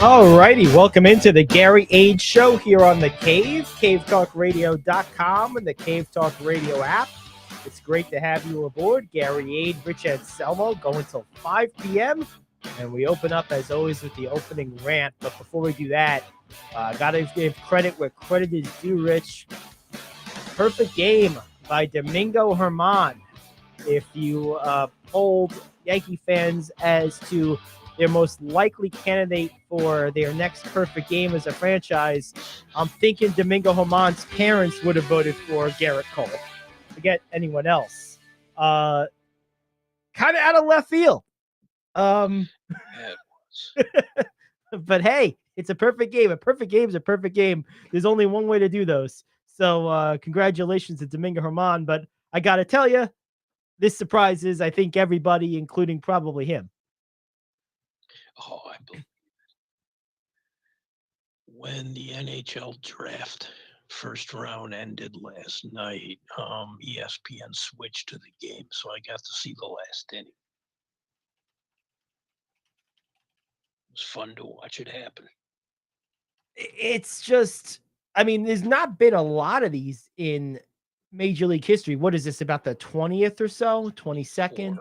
Alrighty, welcome into the Gary Ayd Show here on The Cave, cavetalkradio.com and the Cave Talk Radio app. It's great to have you aboard. Gary Ayd, Rich Anselmo, going till 5 p.m. And we open up, as always, with the opening rant. But before we do that, got to give credit where credit is due, Rich. Perfect game by Domingo Germán. If you polled Yankee fans as to their most likely candidate for their next perfect game as a franchise, I'm thinking Domingo Germán's parents would have voted for Garrett Cole. Forget anyone else. Kind of out of left field. But hey, it's a perfect game. A perfect game is a perfect game. There's only one way to do those. So congratulations to Domingo Germán. But I got to tell you, this surprises, I think, everybody, including probably him. Oh, I believe it. When the NHL draft first round ended last night, ESPN switched to the game, so I got to see the last inning. It was fun to watch it happen. It's just, I mean, there's not been a lot of these in Major League history. What is this, about the 20th or so? 22nd?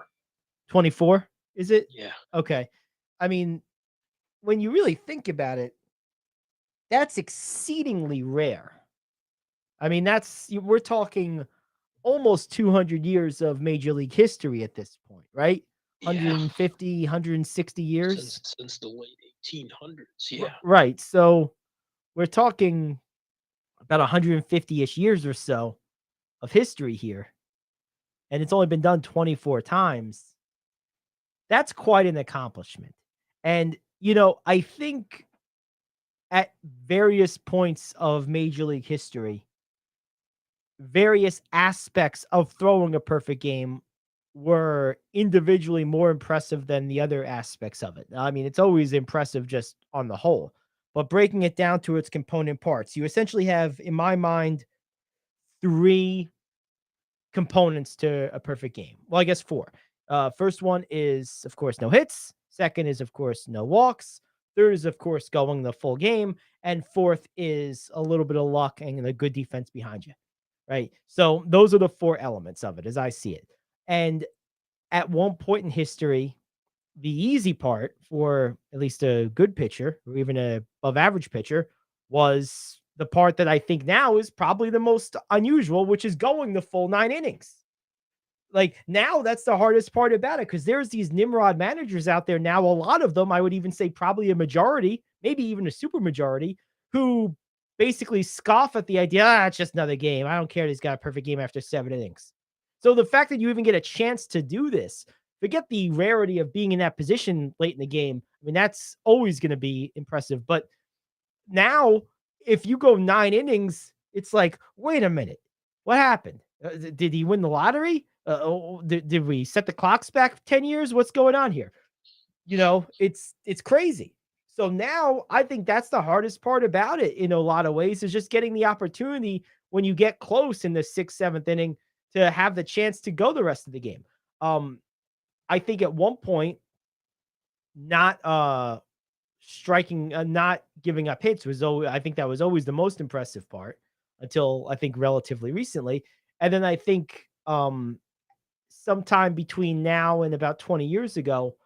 24, is it? Yeah. Okay. I mean, when you really think about it, that's exceedingly rare. I mean, we're talking almost 200 years of Major League history at this point, right? 150, 160 years? Since the late 1800s, yeah. Right. So we're talking about 150-ish years or so of history here. And it's only been done 24 times. That's quite an accomplishment. And, I think at various points of Major League history, various aspects of throwing a perfect game were individually more impressive than the other aspects of it. I mean, it's always impressive just on the whole, but breaking it down to its component parts, you essentially have, in my mind, 3 components to a perfect game. Well, I guess 4. First one is, of course, no hits. Second is, of course, no walks. Third is, of course, going the full game. And fourth is a little bit of luck and a good defense behind you, right? So those are the 4 elements of it as I see it. And at one point in history, the easy part for at least a good pitcher or even a above average pitcher was the part that I think now is probably the most unusual, which is going the full 9 innings. Like, now that's the hardest part about it, because there's these Nimrod managers out there now, a lot of them, I would even say probably a majority, maybe even a super majority, who basically scoff at the idea, it's just another game. I don't care. He's got a perfect game after 7 innings. So the fact that you even get a chance to do this, forget the rarity of being in that position late in the game. I mean, that's always going to be impressive. But now, if you go 9 innings, it's like, wait a minute, what happened? Did he win the lottery? Did we set the clocks back 10 years? What's going on here? It's crazy. So now I think that's the hardest part about it in a lot of ways, is just getting the opportunity when you get close in the 6th, 7th inning to have the chance to go the rest of the game. I think at one point, not striking, not giving up hits was always, I think that was always the most impressive part until I think relatively recently. And then I think sometime between now and about 20 years ago,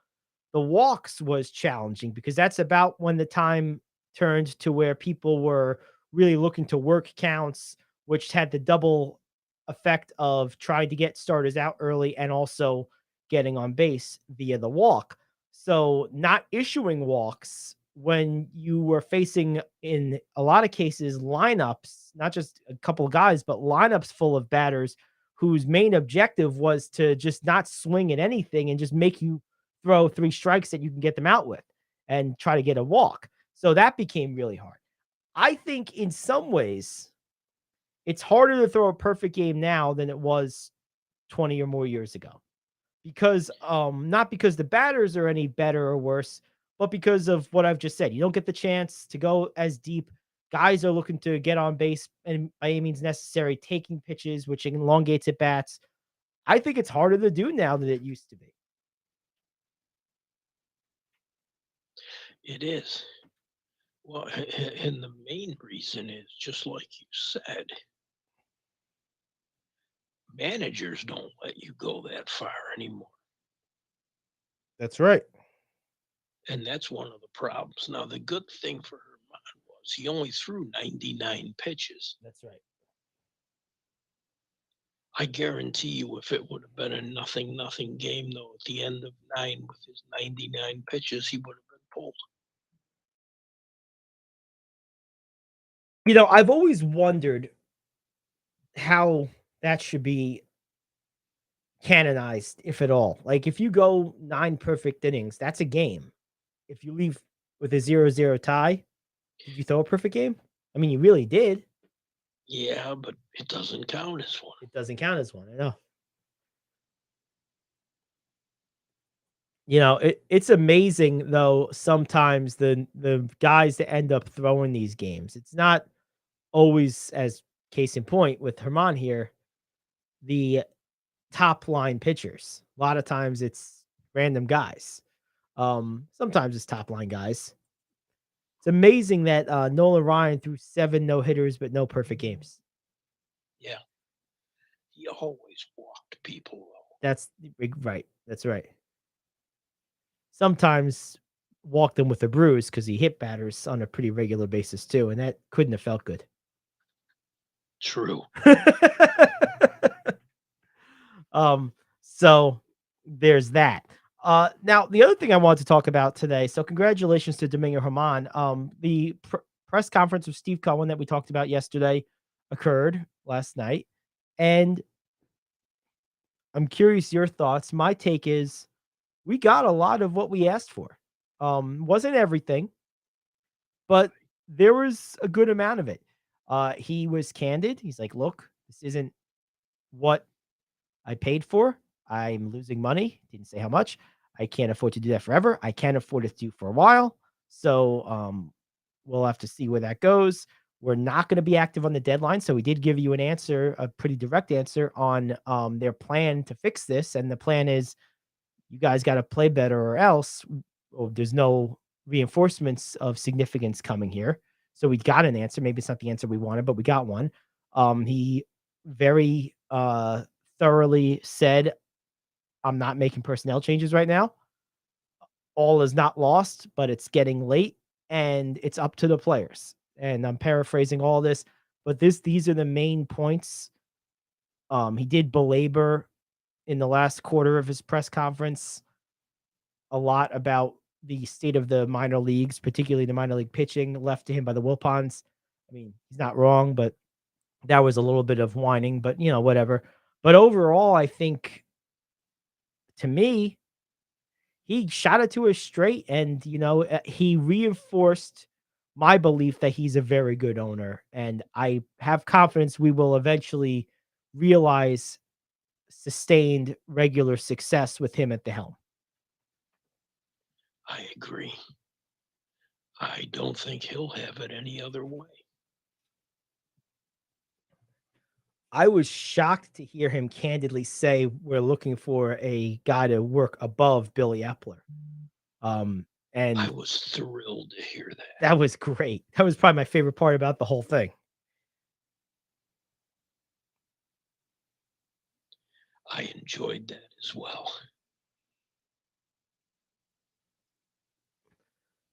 the walks was challenging, because that's about when the time turned to where people were really looking to work counts, which had the double effect of trying to get starters out early and also getting on base via the walk. So not issuing walks when you were facing, in a lot of cases, lineups, not just a couple of guys, but lineups full of batters whose main objective was to just not swing at anything and just make you throw 3 strikes that you can get them out with and try to get a walk. So that became really hard. I think in some ways it's harder to throw a perfect game now than it was 20 or more years ago, because not because the batters are any better or worse, but because of what I've just said. You don't get the chance to go as deep. Guys are looking to get on base, and by any means necessary, taking pitches, which elongates at bats. I think it's harder to do now than it used to be. It is. Well, and the main reason is just like you said, managers don't let you go that far anymore. That's right. And that's one of the problems. Now, the good thing for Herman was he only threw 99 pitches. That's right. I guarantee you, if it would have been a nothing game, though, at the end of 9 with his 99 pitches, he would have been pulled. I've always wondered how that should be canonized, if at all. Like, if you go 9 perfect innings, that's a game. If you leave with a 0-0 tie, did you throw a perfect game? I mean, you really did. Yeah, but it doesn't count as one. It doesn't count as one, I know. It's amazing, though, sometimes the guys that end up throwing these games. It's not always, as case in point with Herman here, the top line pitchers. A lot of times it's random guys. Sometimes it's top line guys. It's amazing that Nolan Ryan threw 7 no hitters, but no perfect games. Yeah. He always walked people, though. That's right. That's right. Sometimes walked them with a bruise because he hit batters on a pretty regular basis too, and that couldn't have felt good. True. So there's that. Now the other thing I wanted to talk about today. So congratulations to Domingo Herman. The press conference with Steve Cohen that we talked about yesterday occurred last night, and I'm curious your thoughts. My take is we got a lot of what we asked for. Wasn't everything, but there was a good amount of it. He was candid. He's like, "Look, this isn't what I paid for. I'm losing money. Didn't say how much. I can't afford to do that forever. I can't afford it to do for a while. So we'll have to see where that goes. We're not going to be active on the deadline. So we did give you an answer, a pretty direct answer on their plan to fix this. And the plan is you guys got to play better or else there's no reinforcements of significance coming here. So we got an answer. Maybe it's not the answer we wanted, but we got one. He very thoroughly said, I'm not making personnel changes right now. All is not lost, but it's getting late and it's up to the players. And I'm paraphrasing all this, but these are the main points. He did belabor in the last quarter of his press conference a lot about the state of the minor leagues, particularly the minor league pitching left to him by the Wilpons. I mean, he's not wrong, but that was a little bit of whining, but whatever. But overall, I think to me, he shot it to us straight and, he reinforced my belief that he's a very good owner. And I have confidence we will eventually realize sustained regular success with him at the helm. I agree. I don't think he'll have it any other way. I was shocked to hear him candidly say we're looking for a guy to work above Billy Epler. And I was thrilled to hear that. That was great. That was probably my favorite part about the whole thing. I enjoyed that as well.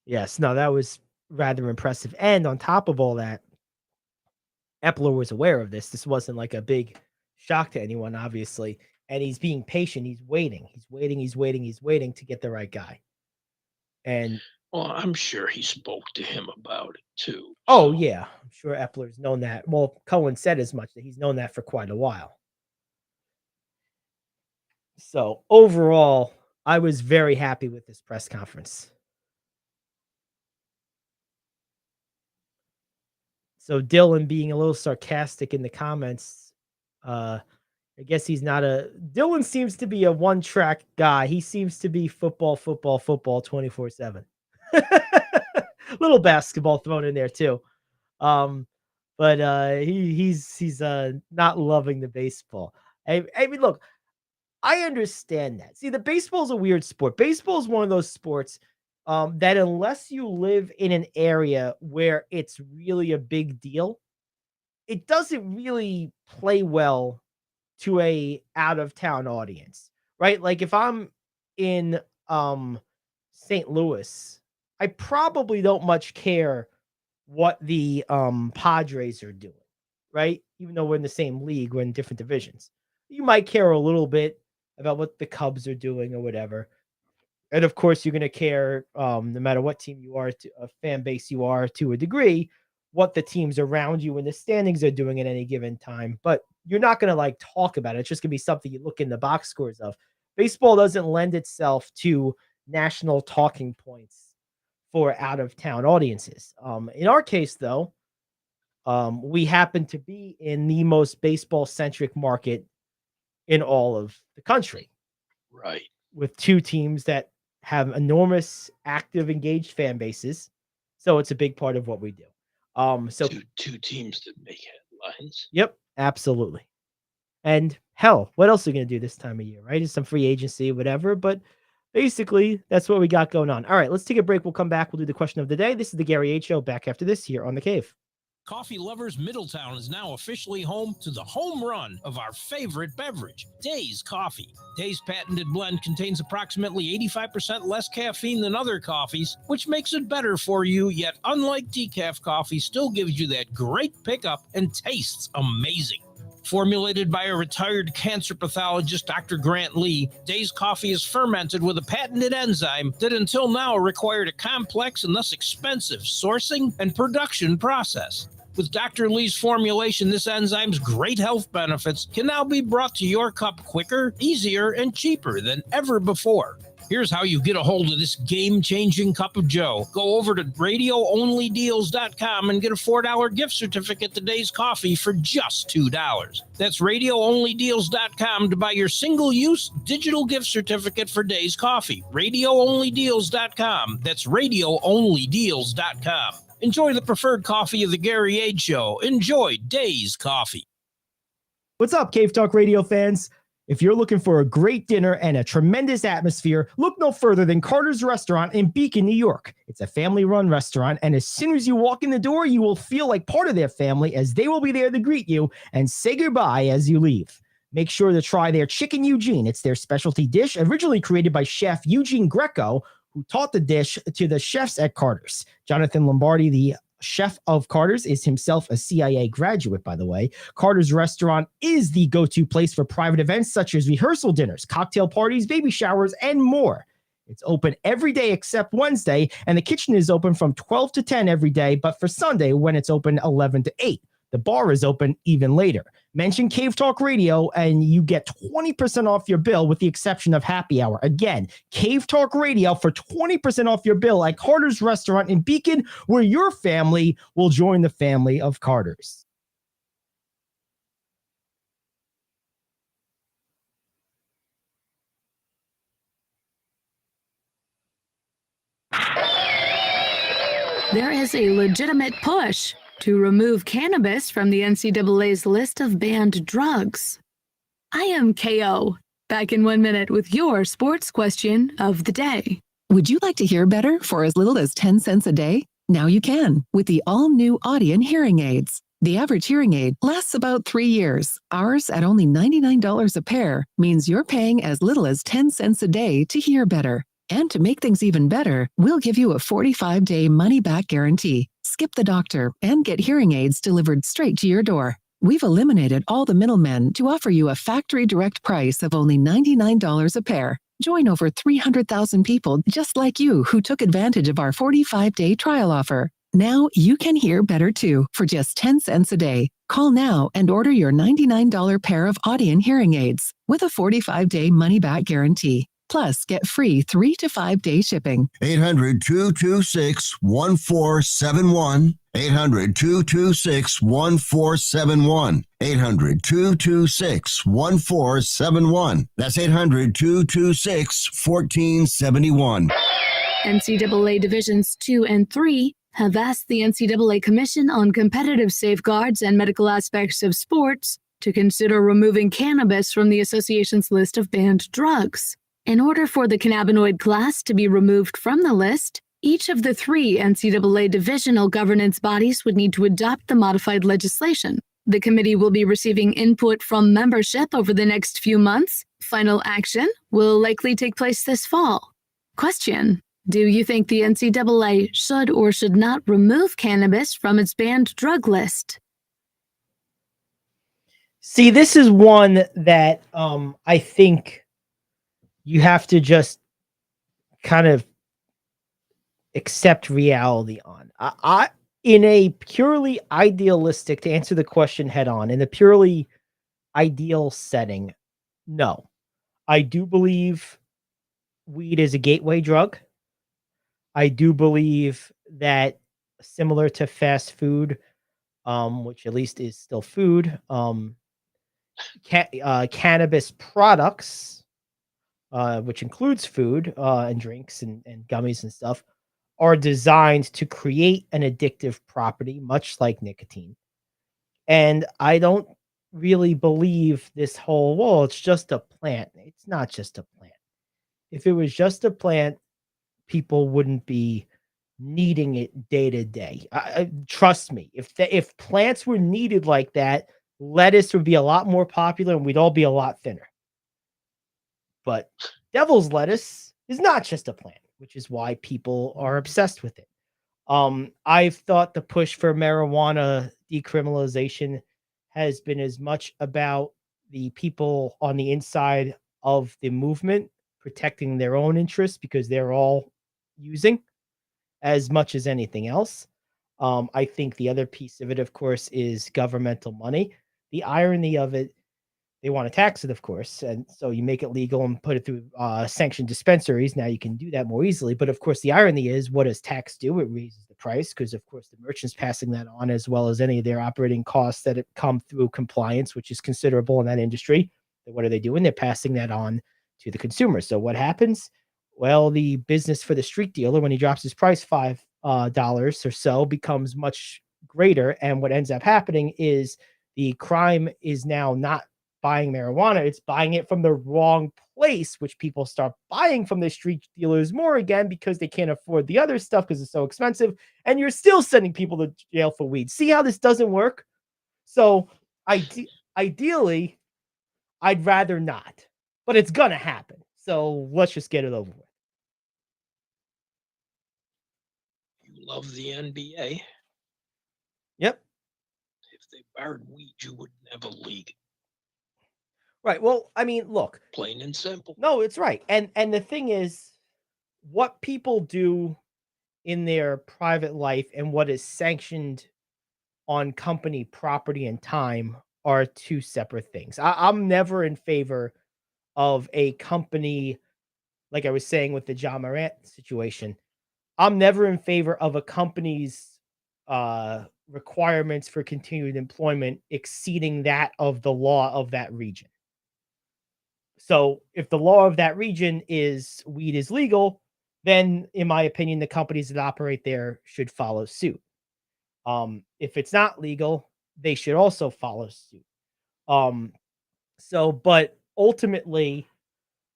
Yes, no, that was rather impressive. And on top of all that, Epler was aware of this. This wasn't like a big shock to anyone, obviously. And he's being patient. He's waiting. He's waiting to get the right guy. And well, I'm sure he spoke to him about it too. Oh, yeah. I'm sure Epler's known that. Well, Cohen said as much that he's known that for quite a while. So overall, I was very happy with this press conference. So Dylan being a little sarcastic in the comments, I guess he's not Dylan seems to be a one-track guy. He seems to be football 24/7. Little basketball thrown in there too. But he's not loving the baseball. I mean, look, I understand that. See, the baseball is a weird sport. Baseball is one of those sports. that unless you live in an area where it's really a big deal, it doesn't really play well to a out of town audience, right? Like if I'm in St. Louis, I probably don't much care what the Padres are doing, right? Even though we're in the same league, we're in different divisions. You might care a little bit about what the Cubs are doing or whatever. And of course, you're going to care, no matter what team you are, to a fan base you are to a degree, what the teams around you and the standings are doing at any given time. But you're not going to like talk about it. It's just going to be something you look in the box scores of. Baseball doesn't lend itself to national talking points for out of town audiences. In our case, though, we happen to be in the most baseball centric market in all of the country. Right. With two teams that have enormous, active, engaged fan bases. So it's a big part of what we do. So two teams that make headlines. Yep, absolutely. And hell, what else are you going to do this time of year, right? It's some free agency, whatever. But basically, that's what we got going on. All right, let's take a break. We'll come back. We'll do the question of the day. This is the Gary Ayd Show. Back after this here on The Cave. Coffee Lovers Middletown is now officially home to the home run of our favorite beverage, Days Coffee. Days' patented blend contains approximately 85% less caffeine than other coffees, which makes it better for you, yet unlike decaf coffee, still gives you that great pickup and tastes amazing. Formulated by a retired cancer pathologist, Dr. Grant Lee, Days Coffee is fermented with a patented enzyme that until now required a complex and thus expensive sourcing and production process. With Dr. Lee's formulation, this enzyme's great health benefits can now be brought to your cup quicker, easier, and cheaper than ever before. Here's how you get a hold of this game-changing cup of joe. Go over to RadioOnlyDeals.com and get a $4 gift certificate to Days Coffee for just $2. That's RadioOnlyDeals.com to buy your single-use digital gift certificate for Days Coffee. RadioOnlyDeals.com. That's RadioOnlyDeals.com. Enjoy the preferred coffee of the Gary Ayd Show. Enjoy Days Coffee. What's up, Cave Talk Radio fans? If you're looking for a great dinner and a tremendous atmosphere, look no further than Carter's Restaurant in Beacon, New York. It's a family-run restaurant, and as soon as you walk in the door, you will feel like part of their family, as they will be there to greet you and say goodbye as you leave. Make sure to try their Chicken Eugene. It's their specialty dish, originally created by Chef Eugene Greco, who taught the dish to the chefs at Carter's. Jonathan Lombardi, the chef of Carter's, is himself a CIA graduate, by the way. Carter's Restaurant is the go-to place for private events such as rehearsal dinners, cocktail parties, baby showers, and more. It's open every day except Wednesday, and the kitchen is open from 12 to 10 every day, but for Sunday, when it's open 11 to 8. The bar is open even later. Mention Cave Talk Radio and you get 20% off your bill with the exception of happy hour. Again, Cave Talk Radio for 20% off your bill at Carter's Restaurant in Beacon, where your family will join the family of Carter's. There is a legitimate push to remove cannabis from the NCAA's list of banned drugs. I am KO, back in 1 minute with your sports question of the day. Would you like to hear better for as little as 10 cents a day? Now you can with the all-new Audion hearing aids. The average hearing aid lasts about 3 years. Ours, at only $99 a pair, means you're paying as little as 10 cents a day to hear better. And to make things even better, we'll give you a 45-day money-back guarantee. Skip the doctor and get hearing aids delivered straight to your door. We've eliminated all the middlemen to offer you a factory direct price of only $99 a pair. Join over 300,000 people just like you who took advantage of our 45-day trial offer. Now you can hear better too for just 10 cents a day. Call now and order your $99 pair of Audion hearing aids with a 45-day money-back guarantee. Plus, get free 3 to 5 day shipping. 800-226-1471. 800-226-1471. 800-226-1471. That's 800-226-1471. NCAA Divisions 2 and 3 have asked the NCAA Commission on Competitive Safeguards and Medical Aspects of Sports to consider removing cannabis from the association's list of banned drugs. In order for the cannabinoid class to be removed from the list, each of the 3 NCAA divisional governance bodies would need to adopt the modified legislation. The committee will be receiving input from membership over the next few months. Final action will likely take place this fall. Question: do you think the NCAA should or should not remove cannabis from its banned drug list? See, this is one that I think you have to just kind of accept reality on. I in a purely idealistic, to answer the question head on, in a purely ideal setting, no. I do believe weed is a gateway drug. I do believe that, similar to fast food, which at least is still food, cannabis products, which includes food and drinks and gummies and stuff, are designed to create an addictive property, much like nicotine. And I don't really believe this whole, well, it's just a plant. It's not just a plant. If it was just a plant, people wouldn't be needing it day to day. Trust me, if plants were needed like that, lettuce would be a lot more popular and we'd all be a lot thinner. But devil's lettuce is not just a plant, which is why people are obsessed with it. I've thought the push for marijuana decriminalization has been as much about the people on the inside of the movement protecting their own interests because they're all using, as much as anything else. I think the other piece of it, of course, is governmental money. The irony of it, they want to tax it, of course, and so you make it legal and put it through sanctioned dispensaries. Now you can do that more easily. But of course, the irony is, what does tax do? It raises the price because, of course, the merchant's passing that on, as well as any of their operating costs that come through compliance, which is considerable in that industry. What are they doing? They're passing that on to the consumer. So what happens? Well, the business for the street dealer, when he drops his price $5 or so, becomes much greater. And what ends up happening is the crime is now not buying marijuana, it's buying it from the wrong place, which people start buying from the street dealers more again because they can't afford the other stuff because it's so expensive. And you're still sending people to jail for weed. See how this doesn't work? So ideally, I'd rather not, but it's going to happen. So let's just get it over with. You love the NBA. Yep. If they barred weed, you wouldn't have a league. Right. Well, I mean, look. Plain and simple. No, it's right. And the thing is, what people do in their private life and what is sanctioned on company property and time are two separate things. I'm never in favor of a company, like I was saying with the John Morant situation. I'm never in favor of a company's requirements for continued employment exceeding that of the law of that region. So if the law of that region is weed is legal, then in my opinion, the companies that operate there should follow suit. If it's not legal, they should also follow suit. But ultimately,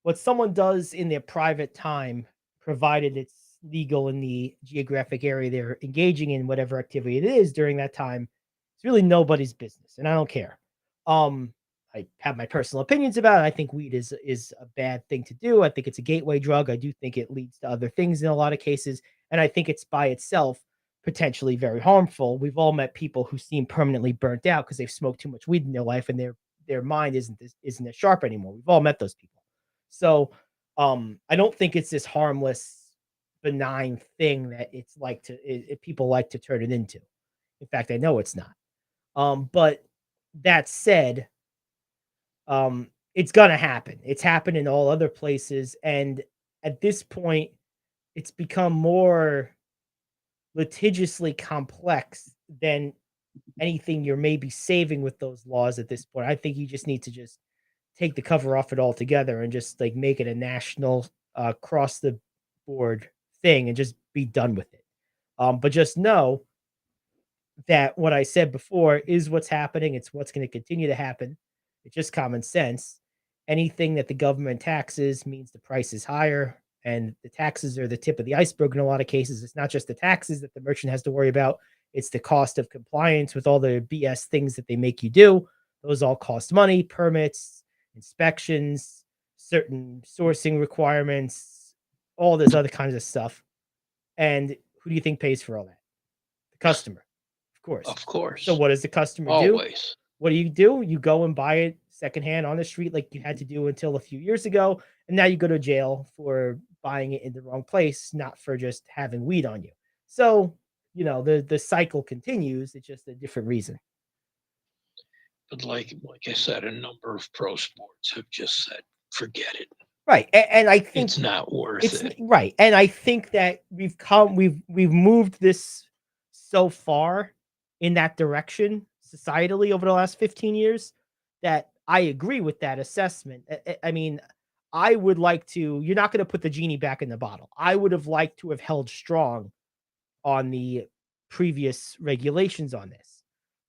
what someone does in their private time, provided it's legal in the geographic area they're engaging in, whatever activity it is during that time, it's really nobody's business, and I don't care. I have my personal opinions about it. I think weed is a bad thing to do. I think it's a gateway drug. I do think it leads to other things in a lot of cases, and I think it's by itself potentially very harmful. We've all met people who seem permanently burnt out because they've smoked too much weed in their life, and their mind isn't as sharp anymore. We've all met those people. So I don't think it's this harmless, benign thing that it's like people like to turn it into. In fact, I know it's not. But that said, it's gonna happen. It's happened in all other places, and at this point, it's become more litigiously complex than anything you're maybe saving with those laws at this point. I think you just need to just take the cover off it altogether and just like make it a national across the board thing and just be done with it. But just know that what I said before is what's happening. It's what's going to continue to happen. It's just common sense. anything that the government taxes means the price is higher, and the taxes are the tip of the iceberg in a lot of cases. It's not just the taxes that the merchant has to worry about, it's the cost of compliance with all the BS things that they make you do. Those all cost money, permits, inspections, certain sourcing requirements, all this other kinds of stuff. And who do you think pays for all that? The customer, of course. Of course. So what does the customer do? Always. What do? You go and buy it secondhand on the street like you had to do until a few years ago. And now you go to jail for buying it in the wrong place, not for just having weed on you. So, the cycle continues. It's just a different reason. But like I said, a number of pro sports have just said, forget it. Right. And I think it's not worth it. Right. And I think that we've moved this so far in that direction societally over the last 15 years that I agree with that assessment. I mean, I would like to, you're not going to put the genie back in the bottle. I would have liked to have held strong on the previous regulations on this,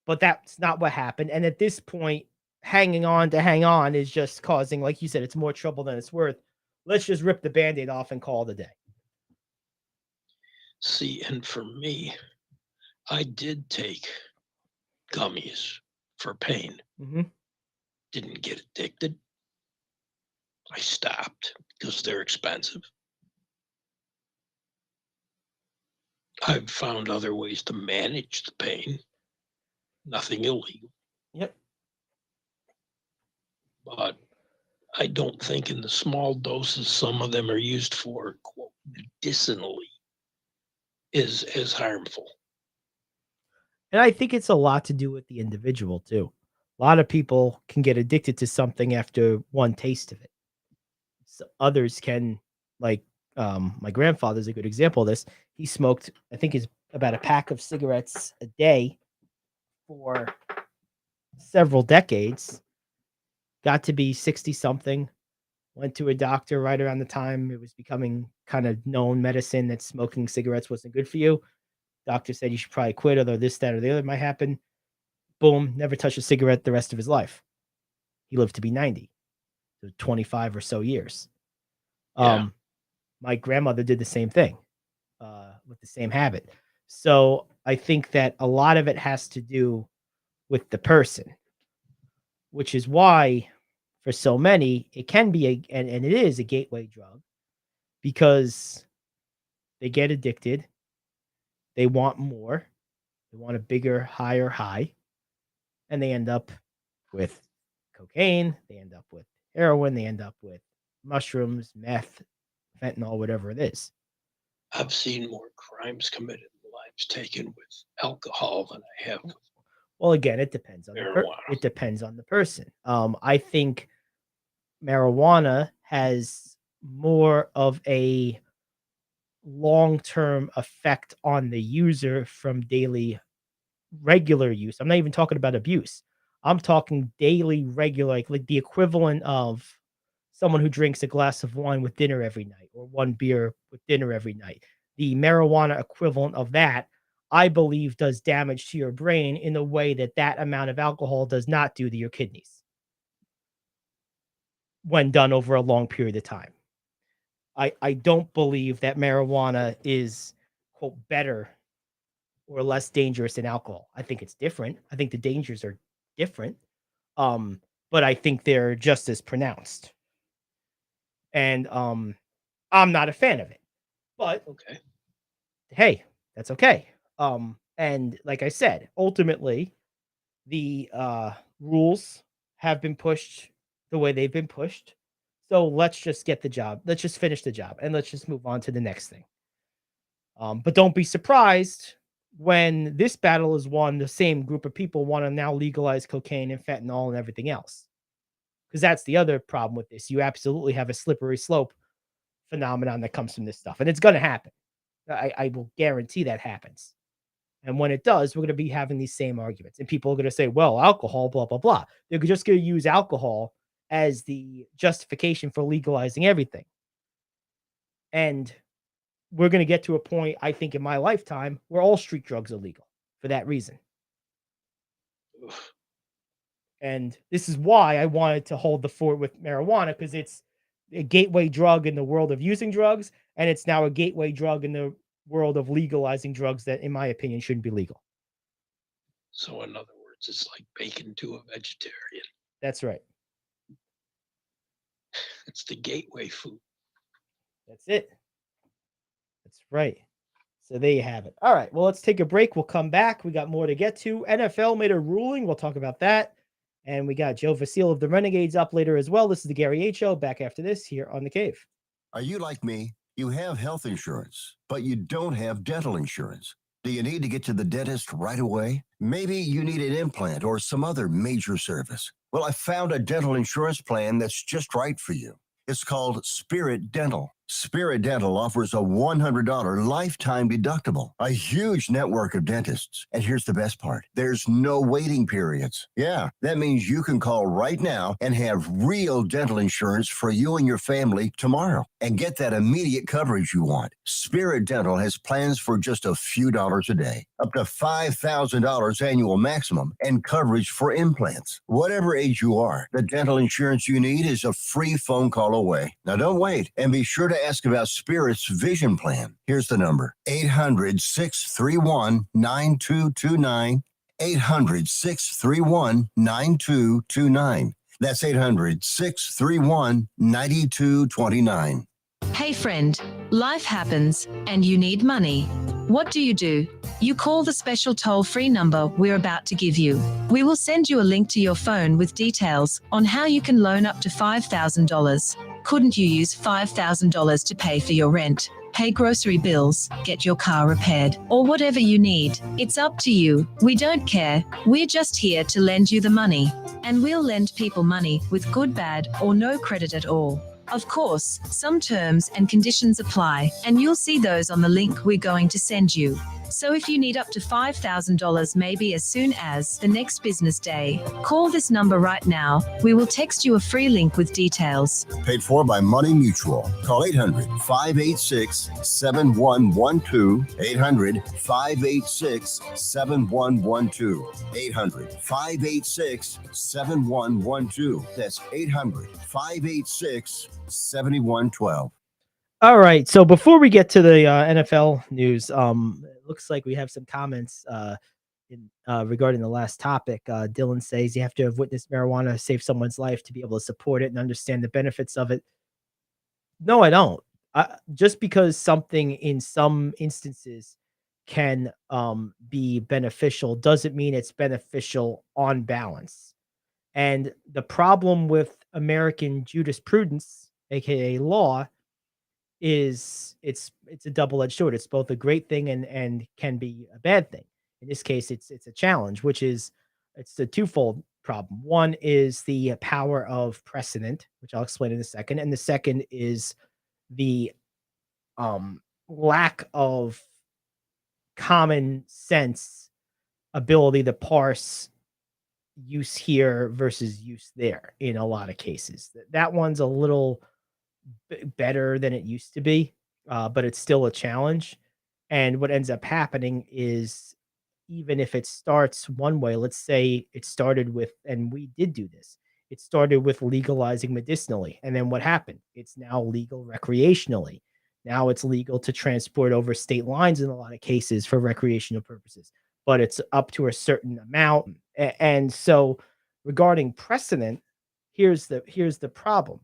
but that's not what happened. And at this point, hang on is just causing, like you said, it's more trouble than it's worth. Let's just rip the Band-Aid off and call it a day. See, and for me, I did take gummies for pain. Mm-hmm. Didn't get addicted. I stopped because they're expensive. I've found other ways to manage the pain. Nothing illegal. Yep. But I don't think in the small doses some of them are used for, quote, medicinally, is as harmful. And I think it's a lot to do with the individual too. A lot of people can get addicted to something after one taste of it. So others can, like my grandfather's a good example of this. He smoked, I think, is about a pack of cigarettes a day for several decades. Got to be 60 something. Went to a doctor right around the time it was becoming kind of known medicine that smoking cigarettes wasn't good for you. Doctor said you should probably quit, although this, that, or the other might happen. Boom, never touched a cigarette the rest of his life. He lived to be 90, so 25 or so years. Yeah. My grandmother did the same thing with the same habit. So I think that a lot of it has to do with the person, which is why for so many, it can be and it is a gateway drug because they get addicted. They want more. They want a bigger, higher high. And they end up with cocaine. They end up with heroin. They end up with mushrooms, meth, fentanyl, whatever it is. I've seen more crimes committed and lives taken with alcohol than I have with Well, again, it depends on marijuana. it depends on the person. I think marijuana has more of a long-term effect on the user from daily regular use. I'm not even talking about abuse. I'm talking daily regular, like the equivalent of someone who drinks a glass of wine with dinner every night or one beer with dinner every night. The marijuana equivalent of that, I believe, does damage to your brain in a way that that amount of alcohol does not do to your kidneys when done over a long period of time. I don't believe that marijuana is, quote, better or less dangerous than alcohol. I think it's different. I think the dangers are different. But I think they're just as pronounced. And I'm not a fan of it. But Okay. hey, that's okay. And like I said, ultimately, the rules have been pushed the way they've been pushed. So let's just get the job. Let's just finish the job and let's just move on to the next thing. But don't be surprised when this battle is won, the same group of people want to now legalize cocaine and fentanyl and everything else. Because that's the other problem with this. You absolutely have a slippery slope phenomenon that comes from this stuff. And it's going to happen. I will guarantee that happens. And when it does, we're going to be having these same arguments. And people are going to say, well, alcohol, blah, blah, blah. They're just going to use alcohol as the justification for legalizing everything. And we're going to get to a point, I think, in my lifetime where all street drugs are legal for that reason. Oof. And this is why I wanted to hold the fort with marijuana, because it's a gateway drug in the world of using drugs, and it's now a gateway drug in the world of legalizing drugs that, in my opinion, shouldn't be legal. So in other words, it's like bacon to a vegetarian. That's right. It's the gateway food. That's it. That's right. So there you have it. All right. Well, let's take a break. We'll come back. We got more to get to. NFL made a ruling. We'll talk about that. And we got Joe Vasile of the Renegades up later as well. This is the Gary Ayd Show. Back after this here on The Cave. Are you like me? You have health insurance, but you don't have dental insurance. Do you need to get to the dentist right away? Maybe you need an implant or some other major service. Well, I found a dental insurance plan that's just right for you. It's called Spirit Dental. Spirit Dental offers a $100 lifetime deductible, a huge network of dentists. And here's the best part. There's no waiting periods. Yeah, that means you can call right now and have real dental insurance for you and your family tomorrow and get that immediate coverage you want. Spirit Dental has plans for just a few dollars a day, up to $5,000 annual maximum, and coverage for implants. Whatever age you are, the dental insurance you need is a free phone call away. Now don't wait, and be sure to ask about Spirit's vision plan. Here's the number: 800-631-9229. 800-631-9229. That's 800-631-9229. Hey friend, life happens and you need money. What do? You call the special toll-free number we're about to give you. We will send you a link to your phone with details on how you can loan up to $5,000. Couldn't you use $5,000 to pay for your rent, pay grocery bills, get your car repaired, or whatever you need? It's up to you. We don't care. We're just here to lend you the money. And we'll lend people money with good, bad, or no credit at all. Of course, some terms and conditions apply, and you'll see those on the link we're going to send you. So if you need up to $5,000 maybe as soon as the next business day, call this number right now. We will text you a free link with details. Paid for by Money Mutual. Call 800-586-7112. 800-586-7112. 800-586-7112. That's 800-586-7112. All right. So before we get to the NFL news, it looks like we have some comments regarding the last topic. Dylan says you have to have witnessed marijuana save someone's life to be able to support it and understand the benefits of it. No, I don't. Just because something in some instances can be beneficial doesn't mean it's beneficial on balance. And the problem with American jurisprudence, aka law, is it's a double-edged sword. It's both a great thing and can be a bad thing. In this case, it's a challenge, which is it's a twofold problem. One is the power of precedent, which I'll explain in a second, and the second is the lack of common sense ability to parse use here versus use there in a lot of cases. That one's a little better than it used to be, but it's still a challenge. And what ends up happening is, even if it starts one way, let's say it started with, and we did do this, it started with legalizing medicinally. And then what happened? It's now legal recreationally. Now it's legal to transport over state lines in a lot of cases for recreational purposes, but it's up to a certain amount. And so regarding precedent, here's the problem.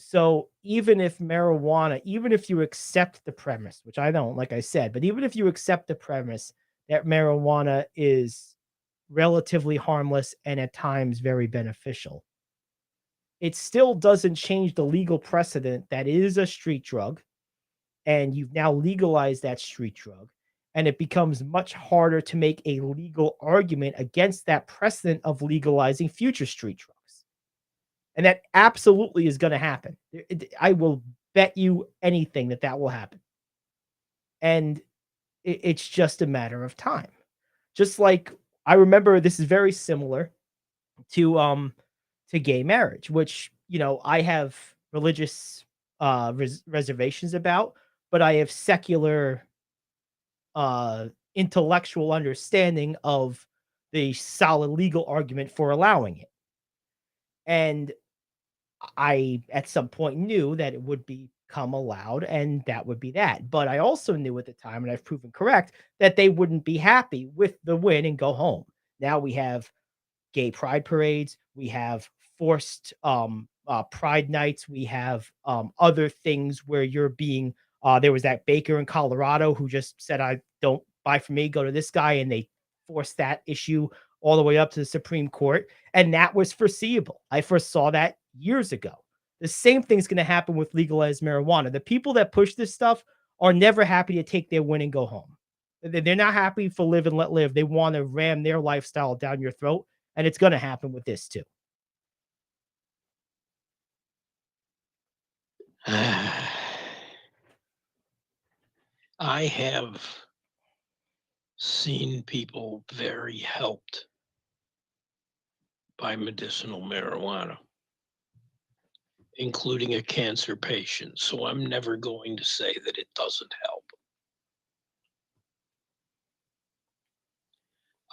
So even if marijuana, even if you accept the premise, which I don't, like I said, but even if you accept the premise that marijuana is relatively harmless and at times very beneficial, it still doesn't change the legal precedent that it is a street drug, and you've now legalized that street drug, and it becomes much harder to make a legal argument against that precedent of legalizing future street drugs. And that absolutely is going to happen. I will bet you anything that will happen. And it's just a matter of time. Just like, I remember, this is very similar to gay marriage, which, I have religious reservations about, but I have secular intellectual understanding of the solid legal argument for allowing it. And I, at some point, knew that it would become allowed and that would be that. But I also knew at the time, and I've proven correct, that they wouldn't be happy with the win and go home. Now we have gay pride parades. We have forced pride nights. We have other things where you're being, there was that baker in Colorado who just said, I don't buy from me, go to this guy. And they forced that issue all the way up to the Supreme Court. And that was foreseeable. I foresaw that years ago. The same thing's going to happen with legalized marijuana. The people that push this stuff are never happy to take their win and go home. They're not happy for live and let live. They want to ram their lifestyle down your throat. And it's going to happen with this too. I have seen people very helped by medicinal marijuana, including a cancer patient. So I'm never going to say that it doesn't help.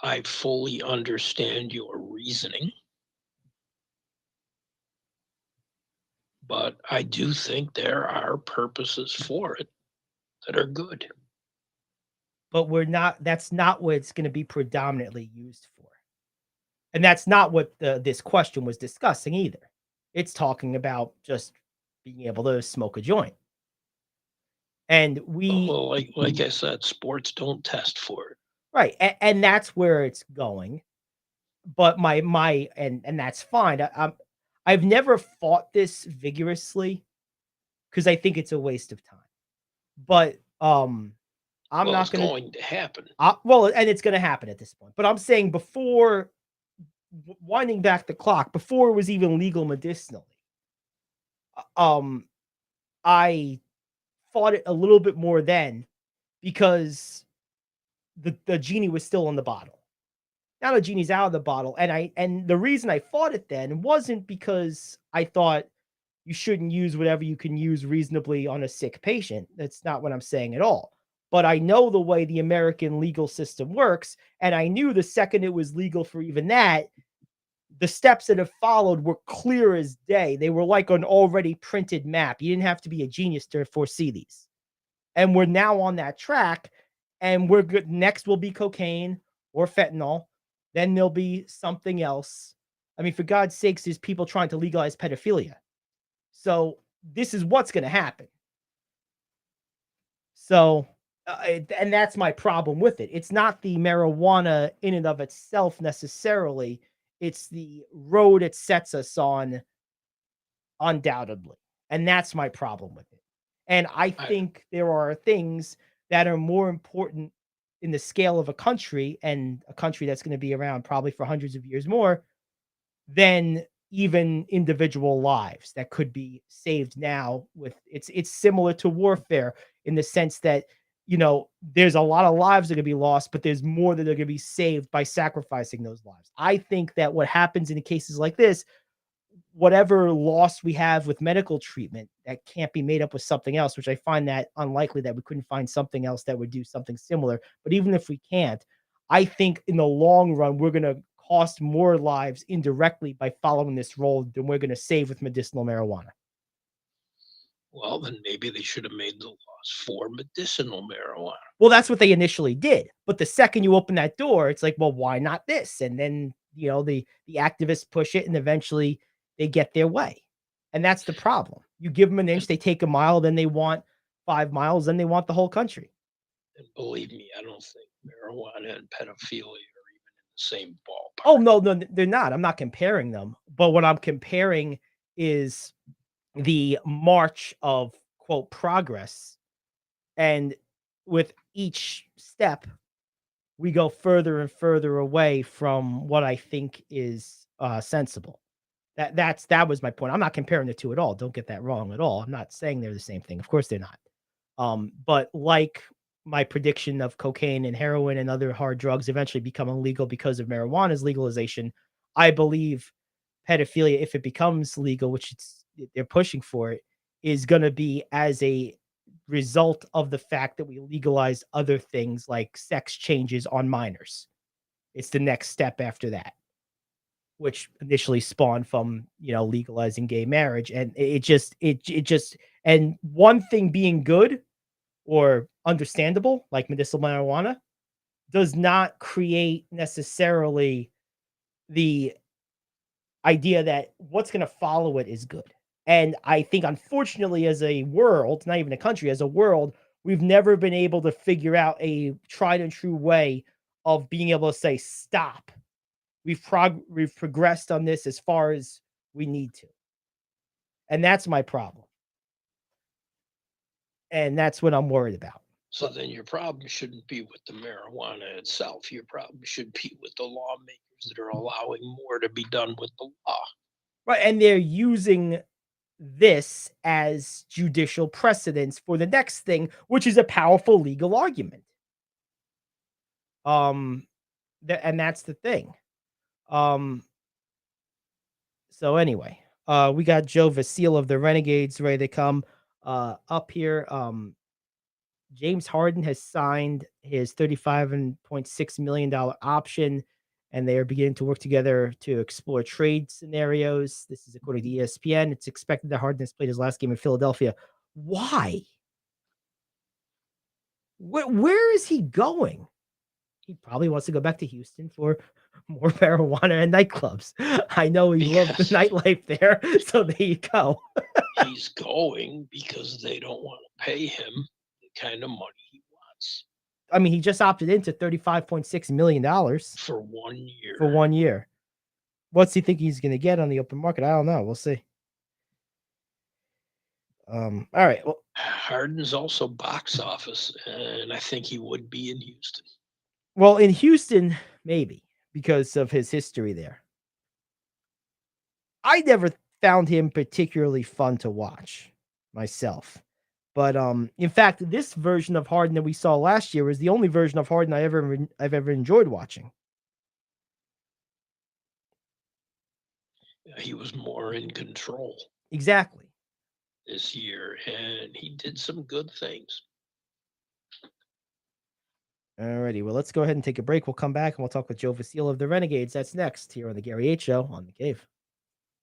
I fully understand your reasoning, but I do think there are purposes for it that are good. But that's not what it's going to be predominantly used for. And that's not what this question was discussing either. It's talking about just being able to smoke a joint. And well, like I said, sports don't test for it. Right. And that's where it's going. But and that's fine. I've never fought this vigorously because I think it's a waste of time. But I'm not going to happen. And it's going to happen at this point. But I'm saying before winding back the clock, before it was even legal medicinally, I fought it a little bit more then because the genie was still in the bottle. Now the genie's out of the bottle. And the reason I fought it then wasn't because I thought you shouldn't use whatever you can use reasonably on a sick patient. That's not what I'm saying at all. But I know the way the American legal system works. And I knew the second it was legal for even that, the steps that have followed were clear as day. They were like an already printed map. You didn't have to be a genius to foresee these. And we're now on that track. And we're good. Next will be cocaine or fentanyl. Then there'll be something else. I mean, for God's sakes, there's people trying to legalize pedophilia. So this is what's going to happen. So, and that's my problem with it. It's not the marijuana in and of itself necessarily. It's the road it sets us on, undoubtedly. And that's my problem with it. And I think there are things that are more important in the scale of a country, and a country that's going to be around probably for hundreds of years more, than even individual lives that could be saved now. With it's similar to warfare in the sense that, there's a lot of lives that are going to be lost, but there's more that are going to be saved by sacrificing those lives. I think that what happens in cases like this, whatever loss we have with medical treatment, that can't be made up with something else, which I find that unlikely that we couldn't find something else that would do something similar. But even if we can't, I think in the long run, we're going to cost more lives indirectly by following this road than we're going to save with medicinal marijuana. Well, then maybe they should have made the laws for medicinal marijuana. Well, that's what they initially did. But the second you open that door, it's like, well, why not this? And then, the activists push it and eventually they get their way. And that's the problem. You give them an inch, they take a mile, then they want 5 miles, then they want the whole country. And believe me, I don't think marijuana and pedophilia are even in the same ballpark. Oh, no, they're not. I'm not comparing them. But what I'm comparing is the march of, quote, progress. And with each step, we go further and further away from what I think is sensible. That was my point. I'm not comparing the two at all. Don't get that wrong at all. I'm not saying they're the same thing. Of course they're not. But like my prediction of cocaine and heroin and other hard drugs eventually become illegal because of marijuana's legalization, I believe pedophilia, if it becomes legal, which they're pushing for it, is going to be as a result of the fact that we legalize other things like sex changes on minors. It's the next step after that, which initially spawned from, legalizing gay marriage. And it just, and one thing being good or understandable, like medicinal marijuana, does not create necessarily the idea that what's going to follow it is good. And I think, unfortunately, as a world, not even a country, as a world, we've never been able to figure out a tried and true way of being able to say, stop. We've progressed on this as far as we need to. And that's my problem. And that's what I'm worried about. So then your problem shouldn't be with the marijuana itself. Your problem should be with the lawmakers that are allowing more to be done with the law. Right. And they're using this as judicial precedence for the next thing, which is a powerful legal argument. And that's the thing. So anyway, we got Joe Vasile of the Renegades ready to come up here. James Harden has signed his $35.6 million option, and they are beginning to work together to explore trade scenarios. This is according to ESPN. It's expected that Harden has played his last game in Philadelphia. Why? Where is he going? He probably wants to go back to Houston for more marijuana and nightclubs. I know he loves the nightlife there, so there you go. He's going because they don't want to pay him the kind of money he wants. I mean, he just opted into $35.6 million for 1 year. For 1 year. What's he think he's going to get on the open market? I don't know. We'll see. All right. Well, Harden's also box office, and I think he would be in Houston. Well, in Houston, maybe, because of his history there. I never found him particularly fun to watch myself. But in fact, this version of Harden that we saw last year was the only version of Harden I've ever enjoyed watching. He was more in control. Exactly. This year, and he did some good things. Alrighty, well, let's go ahead and take a break. We'll come back and we'll talk with Joe Vasile of the Renegades. That's next here on the Gary Ayd Show on The Cave.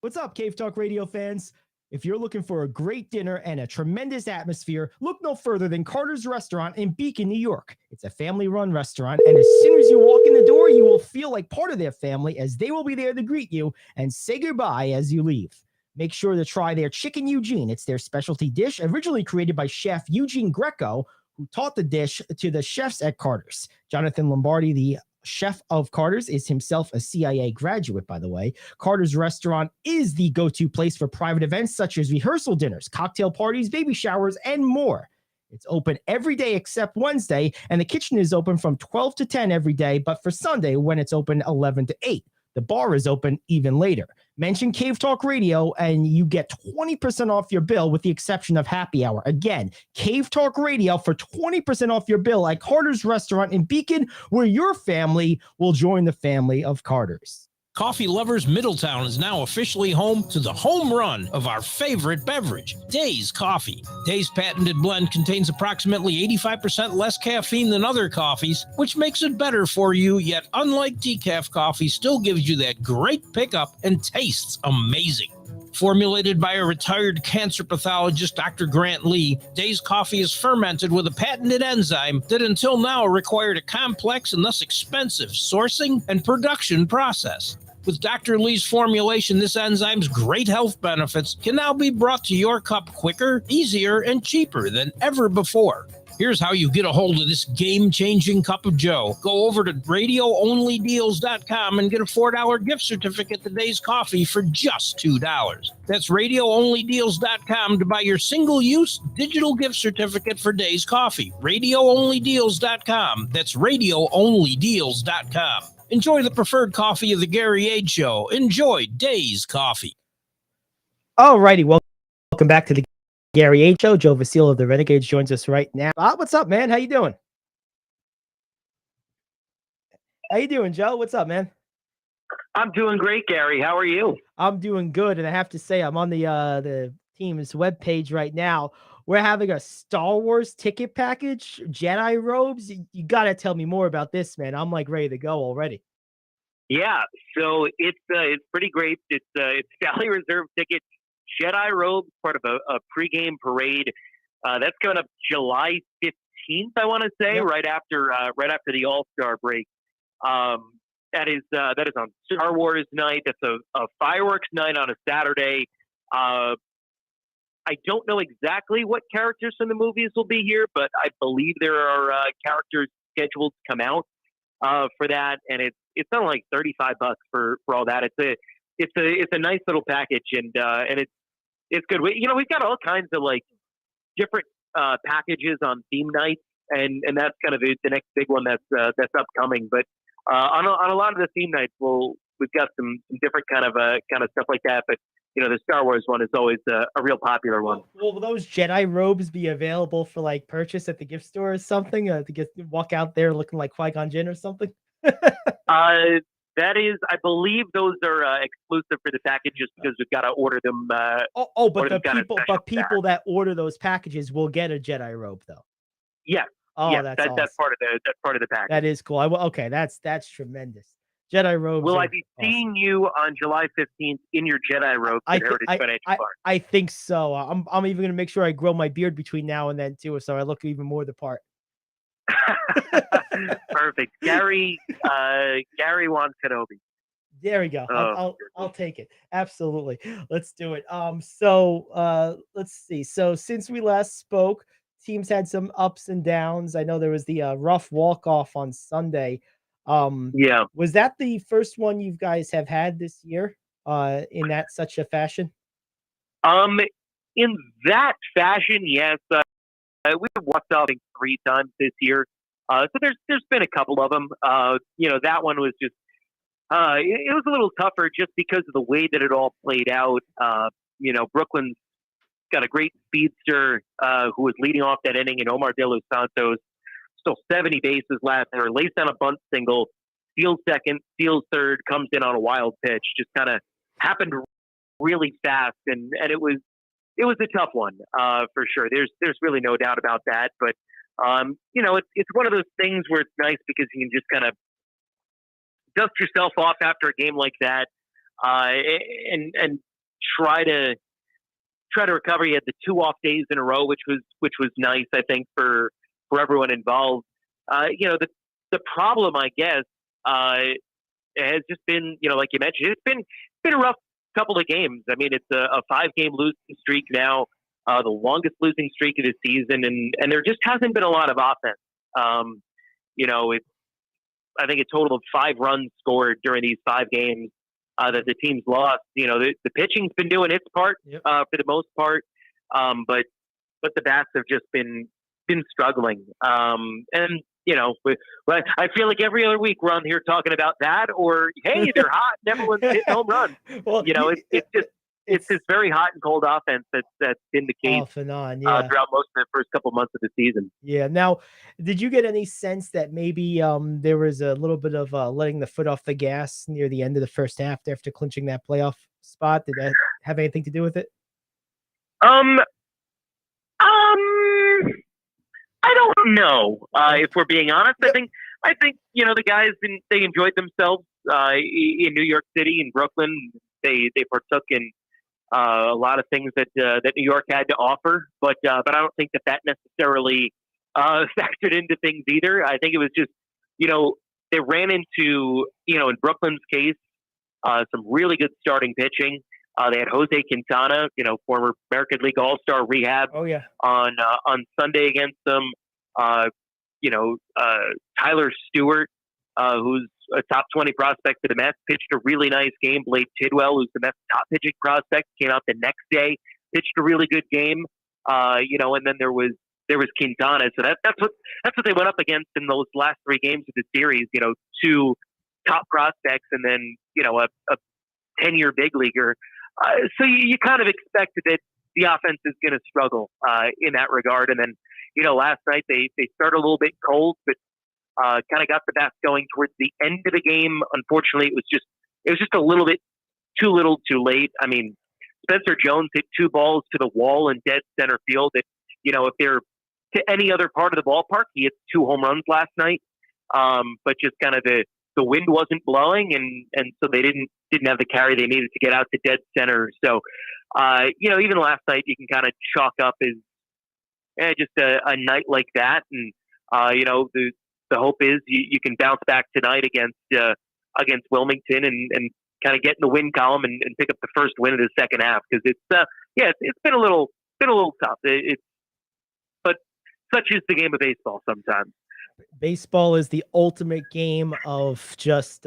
What's up, Cave Talk Radio fans? If you're looking for a great dinner and a tremendous atmosphere, look no further than Carter's Restaurant in Beacon, New York. It's a family-run restaurant, and as soon as you walk in the door, you will feel like part of their family, as they will be there to greet you and say goodbye as you leave. Make sure to try their Chicken Eugene. It's their specialty dish, originally created by Chef Eugene Greco, who taught the dish to the chefs at Carter's. Jonathan Lombardi, the chef of Carter's, is himself a CIA graduate, by the way. Carter's Restaurant is the go-to place for private events such as rehearsal dinners, cocktail parties, baby showers, and more. It's open every day except Wednesday, and the kitchen is open from 12 to 10 every day, but for Sunday, when it's open 11 to 8. The bar is open even later. Mention Cave Talk Radio and you get 20% off your bill with the exception of happy hour. Again, Cave Talk Radio for 20% off your bill at Carter's Restaurant in Beacon, where your family will join the family of Carter's. Coffee Lovers Middletown is now officially home to the home run of our favorite beverage, Days Coffee. Days patented blend contains approximately 85% less caffeine than other coffees, which makes it better for you, yet unlike decaf coffee, still gives you that great pickup and tastes amazing. Formulated by a retired cancer pathologist, Dr. Grant Lee, Days Coffee is fermented with a patented enzyme that until now required a complex and thus expensive sourcing and production process. With Dr. Lee's formulation, this enzyme's great health benefits can now be brought to your cup quicker, easier, and cheaper than ever before. Here's how you get a hold of this game-changing cup of joe. Go over to radioonlydeals.com and get a $4 gift certificate to Days Coffee for just $2. That's radioonlydeals.com to buy your single-use digital gift certificate for Days Coffee. Radioonlydeals.com. That's radioonlydeals.com. Enjoy the preferred coffee of the Gary Ayd Show. Enjoy Days Coffee. All righty, welcome back to the Gary Ayd Show. Joe Vasile of the Renegades joins us right now. What's up, man? How you doing? How you doing, Joe? What's up, man? I'm doing great, Gary. How are you? I'm doing good, and I have to say, I'm on the team's webpage right now. We're having a Star Wars ticket package, Jedi robes. You got to tell me more about this, man. I'm like ready to go already. Yeah, so it's pretty great. It's Valley Reserve ticket, Jedi robes, part of a pregame parade. That's coming up July 15th, I want to say, Yep. right after the All-Star break. That is on Star Wars night. That's a fireworks night on a Saturday. I don't know exactly what characters from the movies will be here, but I believe there are characters scheduled to come out for that, and it's only like $35 for all that. It's a nice little package, and it's good. We've got all kinds of like different packages on theme nights, and that's kind of the next big one that's upcoming. But on a lot of the theme nights, we've got some different kind of stuff like that. But the Star Wars one is always a real popular one. Will those Jedi robes be available for like purchase at the gift store or something? To walk out there looking like Qui-Gon Jinn or something? That is, I believe those are exclusive for the packages because we've got to order them. But people that order those packages will get a Jedi robe though. Yes. Oh, yes, that's awesome. that's part of the package. That is cool. Okay, that's tremendous. Jedi robes. Will I be seeing you on July 15th in your Jedi robe at Heritage Financial Park? I think so. I'm even going to make sure I grow my beard between now and then too, so I look even more the part. Perfect. Gary wants Kenobi. There we go. I'll take it. Absolutely. Let's do it. So let's see. So since we last spoke, teams had some ups and downs. I know there was the rough walk-off on Sunday. Yeah. Was that the first one you guys have had this year in such a fashion? In that fashion, yes. We've walked off 3 times this year. So there's been a couple of them. That one was just it was a little tougher just because of the way that it all played out. Brooklyn's got a great speedster who was leading off that inning, and Omar De Los Santos. Still 70 bases left. They were laced on a bunt single, steals second, steals third, comes in on a wild pitch. Just kind of happened really fast, and it was a tough one for sure. There's really no doubt about that. But it's one of those things where it's nice because you can just kind of dust yourself off after a game like that, and try to recover. You had the 2 off days in a row, which was nice, I think, for everyone involved. The problem, I guess, has just been, like you mentioned, it's been a rough couple of games. I mean, it's a 5-game losing streak now, the longest losing streak of the season, and there just hasn't been a lot of offense. It's, I think, a total of 5 runs scored during these 5 games that the team's lost. The pitching's been doing its part for the most part, but the bats have just been struggling. And I feel like every other week we're on here talking about that, or hey, they're hot and everyone's hitting home runs. Well, it's this very hot and cold offense that's been the case off and on, throughout most of the first couple months of the season. Yeah. Now, did you get any sense that maybe there was a little bit of letting the foot off the gas near the end of the first half after clinching that playoff spot? Did that have anything to do with it? I don't know. If we're being honest, I think the guys they enjoyed themselves in New York City and Brooklyn. They partook in a lot of things that New York had to offer, but I don't think that necessarily factored into things either. I think it was just they ran into in Brooklyn's case some really good starting pitching. They had Jose Quintana, former American League All-Star rehab. Oh yeah. On Sunday against them. Tyler Stewart, who's a top 20 prospect for the Mets, pitched a really nice game. Blake Tidwell, who's the Mets top pitching prospect, came out the next day, pitched a really good game. And then there was Quintana. So that's what they went up against in those last 3 games of the series. 2 top prospects and then a 10-year big leaguer. So you kind of expected that the offense is going to struggle in that regard. And then, last night they started a little bit cold, but kind of got the bats going towards the end of the game. Unfortunately, it was just a little bit too little too late. I mean, Spencer Jones hit 2 balls to the wall in dead center field. That, if they're to any other part of the ballpark, he hit 2 home runs last night. But just kind of the the wind wasn't blowing, and so they didn't have the carry they needed to get out to dead center. So, even last night you can kind of chalk up as just a night like that, and the hope is you can bounce back tonight against Wilmington and kind of get in the win column and pick up the first win of the second half, because it's been a little tough. But such is the game of baseball sometimes. Baseball is the ultimate game of just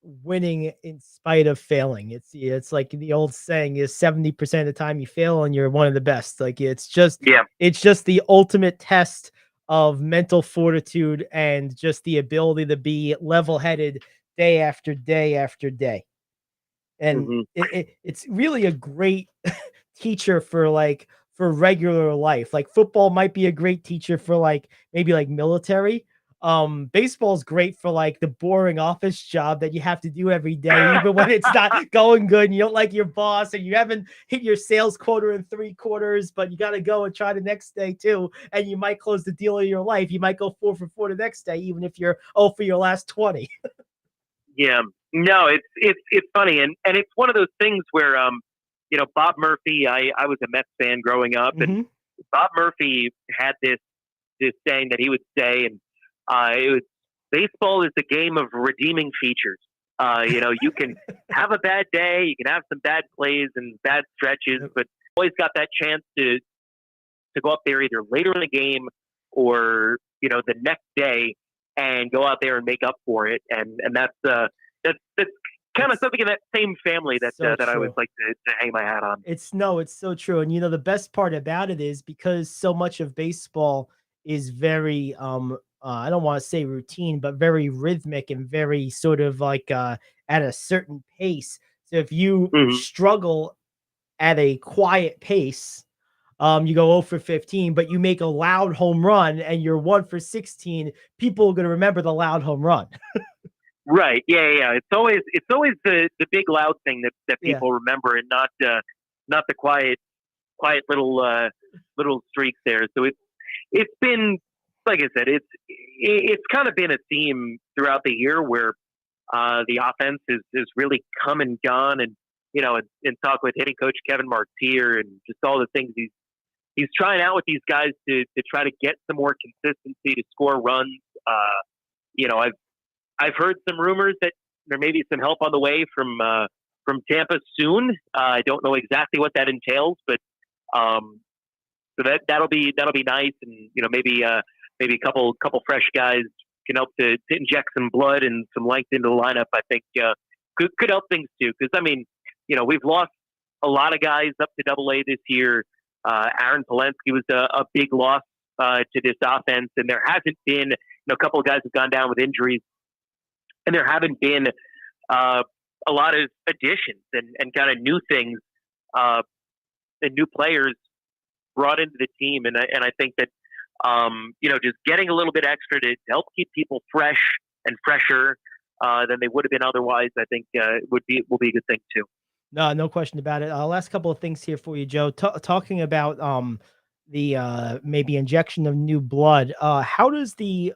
winning in spite of failing. It's like the old saying is 70% of the time you fail and you're one of the best. Like it's just the ultimate test of mental fortitude and just the ability to be level-headed day after day after day. And it's really a great teacher for regular life. Like football might be a great teacher for maybe military. Baseball is great for the boring office job that you have to do every day, even when it's not going good and you don't like your boss and you haven't hit your sales quota in 3 quarters, but you got to go and try the next day too. And you might close the deal of your life. You might go 4 for 4 the next day, even if you're 0 for your last 20. Yeah, no, it's funny. And it's one of those things where, Bob Murphy, I was a Mets fan growing up, and Bob Murphy had this saying that he would say, and it was, baseball is a game of redeeming features. You can have a bad day, you can have some bad plays and bad stretches, but always got that chance to go up there either later in the game or, the next day and go out there and make up for it. And that's kind of something in that same family that I always like to hang my hat on. It's so true. And the best part about it is because so much of baseball is very I don't want to say routine, but very rhythmic and very sort of at a certain pace. So if you struggle at a quiet pace, you go 0 for 15, but you make a loud home run and you're 1 for 16, people are going to remember the loud home run. Right. Yeah. It's always the big loud thing that people remember, and not the quiet little streaks there. So it's been, like I said, it's kind of been a theme throughout the year where the offense is really come and gone, and in talk with hitting coach Kevin Martier and just all the things he's trying out with these guys to try to get some more consistency to score runs. I've heard some rumors that there may be some help on the way from Tampa soon. I don't know exactly what that entails, but so that'll be nice, and maybe a couple fresh guys can help to inject some blood and some length into the lineup. I think could help things too, because we've lost a lot of guys up to AA this year. Aaron Polensky was a big loss to this offense, and there hasn't been a couple of guys have gone down with injuries. And there haven't been a lot of additions and kind of new things and new players brought into the team. And I think that, just getting a little bit extra to help keep people fresh and fresher than they would have been otherwise, I think will be a good thing too. No question about it. Last couple of things here for you, Joe. Talking about the maybe injection of new blood. How does the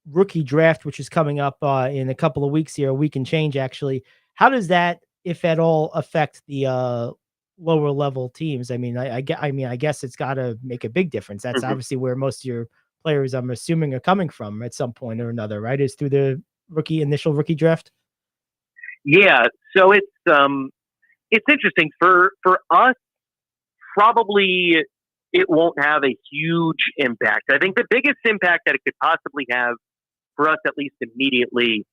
rookie draft, which is coming up in a couple of weeks here, a week and change actually, how does that, if at all, affect the lower level teams? I mean, I guess it's got to make a big difference. That's obviously where most of your players, I'm assuming, are coming from at some point or another, right? Is through the initial rookie draft. Yeah, so it's interesting for us. Probably it won't have a huge impact. I think the biggest impact that it could possibly have for us, at least immediately,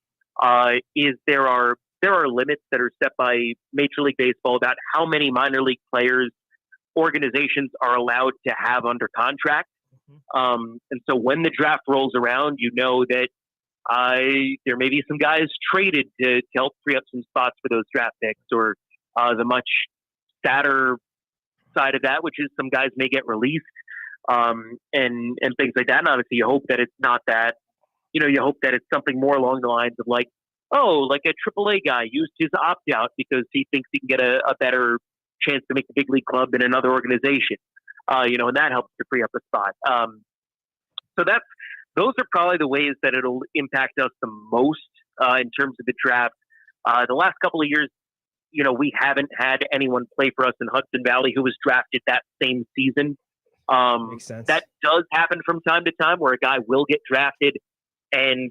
is there are limits that are set by Major League Baseball about how many minor league players organizations are allowed to have under contract. And so when the draft rolls around, that there may be some guys traded to help free up some spots for those draft picks, or the much sadder side of that, which is some guys may get released and things like that. And obviously you hope that it's not that. You hope that it's something more along the lines of like a AAA guy used his opt-out because he thinks he can get a better chance to make the big league club in another organization, and that helps to free up a spot. So those are probably the ways that it'll impact us the most in terms of the draft. The last couple of years, we haven't had anyone play for us in Hudson Valley who was drafted that same season. Makes sense. That does happen from time to time where a guy will get drafted and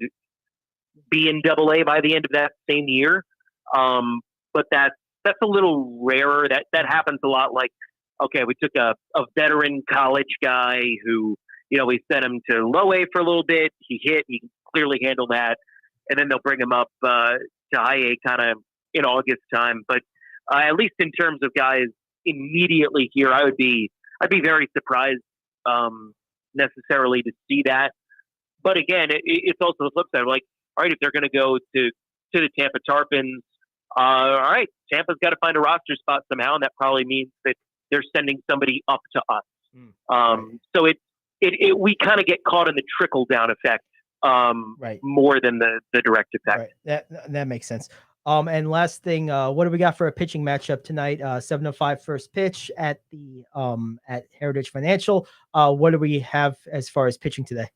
be in AA by the end of that same year. But that's a little rarer. That happens a lot. Like, okay, we took a veteran college guy who, we sent him to low A for a little bit. He can clearly handle that. And then they'll bring him up to high A kind of in August time. But at least in terms of guys immediately here, I'd be very surprised necessarily to see that. But again, it's also the flip side. Like, all right, if they're going to go to the Tampa Tarpons, all right, Tampa's got to find a roster spot somehow, and that probably means that they're sending somebody up to us. So we kind of get caught in the trickle down effect more than the direct effect. Right. That makes sense. And last thing, what do we got for a pitching matchup tonight? 7:05 first pitch at the at Heritage Financial. What do we have as far as pitching today?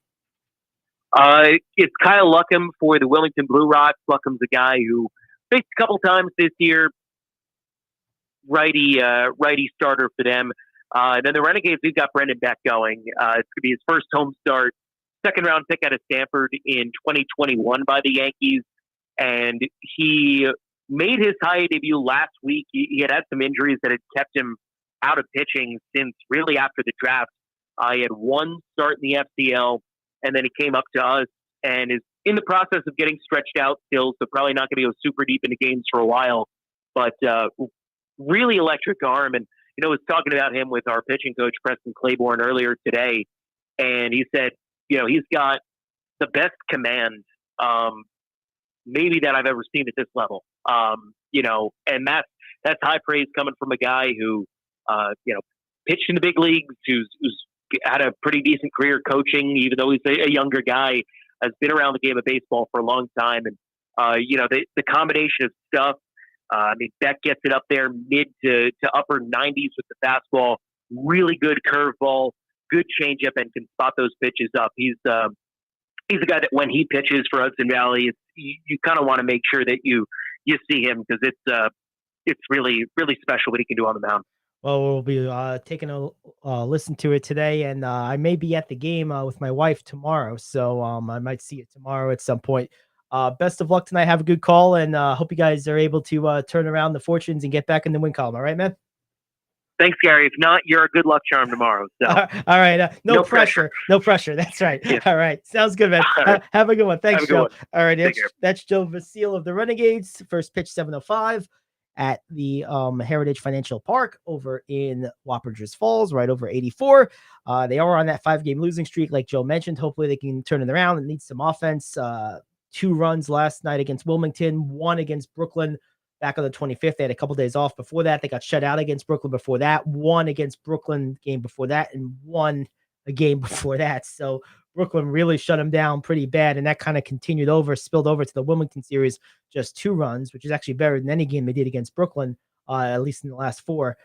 It's Kyle Luckham for the Wilmington Blue Rocks. Luckham's a guy who faced a couple times this year. Righty starter for them. Then the Renegades, we've got Brendan Beck going. It's going to be his first home start. Second round pick out of Stanford in 2021 by the Yankees. And he made his high debut last week. He had some injuries that had kept him out of pitching since really after the draft. He had one start in the FCL, and then he came up to us and is in the process of getting stretched out still, so probably not going to go super deep into games for a while. But really electric arm. And, I was talking about him with our pitching coach, Preston Claiborne, earlier today, and he said, he's got the best command maybe that I've ever seen at this level. And that's high praise coming from a guy who, pitched in the big leagues, who's had a pretty decent career coaching, even though he's a younger guy, has been around the game of baseball for a long time. And, the combination of stuff, Beck gets it up there mid to upper 90s with the fastball, really good curveball, good changeup, and can spot those pitches up. He's a guy that when he pitches for Hudson Valley, you kind of want to make sure that you see him because it's really, really special what he can do on the mound. Well, we'll be taking a listen to it today, and I may be at the game with my wife tomorrow, so I might see it tomorrow at some point. Best of luck tonight. Have a good call, and hope you guys are able to turn around the fortunes and get back in the win column. All right, man? Thanks, Gary. If not, you're a good luck charm tomorrow. So. All right. No pressure. No pressure. That's right. Yeah. All right. Sounds good, man. Right. Have a good one. Thanks, Joe. All right. That's Joe Vasile of the Renegades. First pitch 7:05 at the Heritage Financial Park over in Wappingers Falls, right over 84. They are on that 5-game losing streak, like Joe mentioned. Hopefully they can turn it around. It needs some offense. 2 runs last night against Wilmington, 1 against Brooklyn back on the 25th. They had a couple days off before that. They got shut out against Brooklyn before that, 1 against Brooklyn game before that, and 1 a game before that. So Brooklyn really shut them down pretty bad, and that kind of spilled over to the Wilmington series, just 2 runs, which is actually better than any game they did against Brooklyn, at least in the last 4.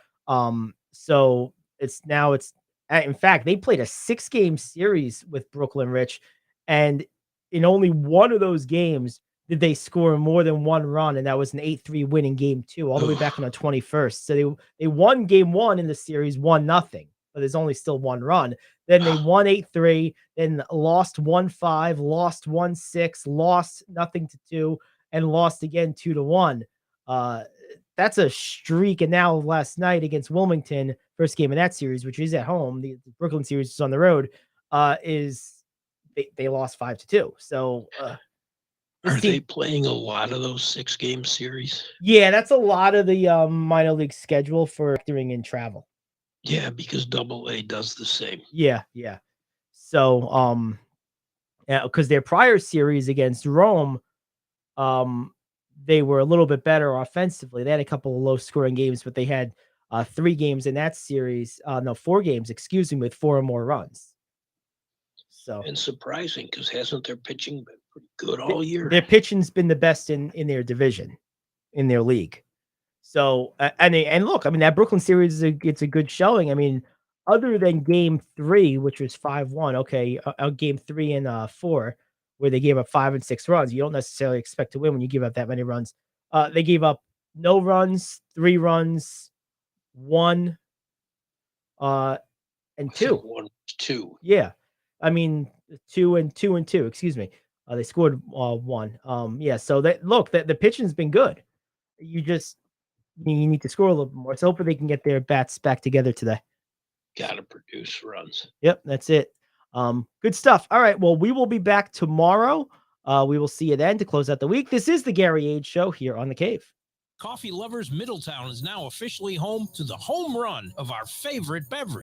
So in fact, they played a 6-game series with Brooklyn, Rich, and in only one of those games did they score more than 1 run, and that was an 8-3 win in game 2, all the way back on the 21st. So they won game 1 in the series 1-0, but there's only still 1 run. Then they won 8-3, then lost 1-5, lost 1-6, lost 0-2, and lost again 2-1. That's a streak. And now last night against Wilmington, first game of that series, which is at home, the Brooklyn series is on the road, they lost 5-2. So are they playing a lot of those 6-game series? Yeah, that's a lot of the minor league schedule for factoring in travel. Yeah, because AA does the same. Yeah. So because their prior series against Rome, they were a little bit better offensively. They had a couple of low scoring games, but they had 3 games in that series. 4 games, with 4 or more runs. So, and surprising because hasn't their pitching been pretty good all year? Their pitching's been the best in their division, in their league. So and look, that Brooklyn series it's a good showing. other than game 3, which was 5-1. Okay, game 3 and 4, where they gave up 5 and 6 runs. You don't necessarily expect to win when you give up that many runs. They gave up no runs, 3 runs, 1, and I 2. think one was 2. Yeah. I mean, 2 and 2 and 2, excuse me. They scored 1. Yeah, so the pitching's been good. You need to score a little bit more. So hopefully they can get their bats back together today. Got to produce runs. Yep, that's it. Good stuff. All right, well, we will be back tomorrow. We will see you then to close out the week. This is the Gary Ayd Show here on The Cave. Coffee Lovers Middletown is now officially home to the home run of our favorite beverage.